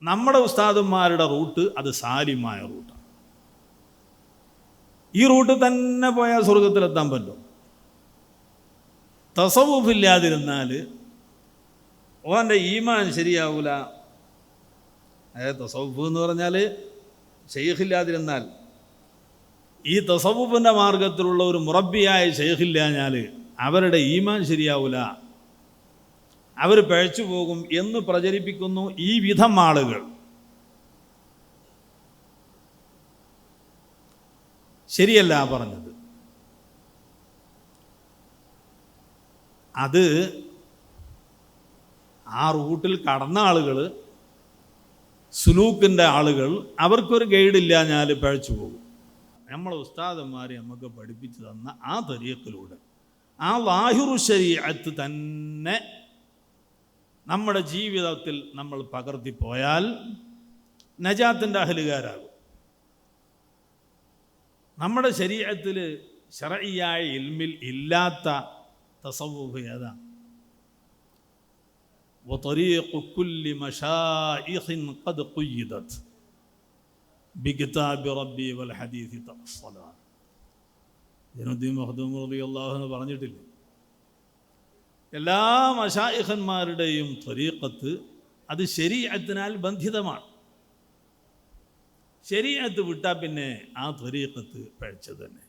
നമ്മുടെ ഉസ്താദന്മാരുടെ റൂട്ട് അത് സാലിമായ റൂട്ടാണ്. ഈ റൂട്ട് തന്നെ പോയാൽ സ്വർഗത്തിലെത്താൻ പറ്റും. തസവുഫില്ലാതിരുന്നാൽ ഓൻ്റെ ഈമാൻ ശരിയാവൂല. അതായത് തസവുഫ് എന്ന് പറഞ്ഞാൽ ഷെയ്ഖില്ലാതിരുന്നാൽ, ഈ തസവുഫിൻ്റെ മാർഗത്തിലുള്ള ഒരു മുറബിയായ ഷെയ്ഖില്ലാഞ്ഞാൽ അവരുടെ ഈമാൻ ശരിയാവൂല, അവർ പിഴച്ചു പോകും എന്ന് പ്രചരിപ്പിക്കുന്നു ഈ വിധം ആളുകൾ. ശരിയല്ല പറഞ്ഞത്. അത് ആ റൂട്ടിൽ കടന്ന ആളുകൾ, സുലൂക്കിൻ്റെ ആളുകൾ, അവർക്കൊരു ഗൈഡില്ലാഞ്ഞാൽ പിഴച്ചു പോകും. നമ്മളെ ഉസ്താദന്മാർ നമുക്ക് പഠിപ്പിച്ചു തന്ന ആ തരീഖിലൂടെ ആ ലാഹിറു ശരീഅത്ത് തന്നെ നമ്മുടെ ജീവിതത്തിൽ നമ്മൾ പകർത്തിപ്പോയാൽ നജാത്തിൻ്റെ അഹ്ലുകാരാകും. നമ്മുടെ ശരീഅത്തിൽ ശർഈയായ ഇൽമിൽ ഇല്ലാത്ത തസവ്വുഫ് ഏതാണ്? വതരീഖു കുല്ലി മശായിഖിൻ ഖദ് ഖുയ്യിദത് ബികിതാബി റബ്ബി വൽ ഹദീസി തഫസ്സലാ. ജൈനുദ്ദീൻ മഖ്ദൂം റളിയല്ലാഹു അൻഹു പറഞ്ഞിട്ടില്ലേ, എല്ലാ മശായിഖന്മാരുടെയും ത്വരീഖത്ത് അത് ശരീഅത്തിനാൽ ബന്ധിതമാണ്. ശരീഅത്ത് വിട്ടാൽ പിന്നെ ആ ത്വരീഖത്ത് പഴച്ചത് തന്നെ.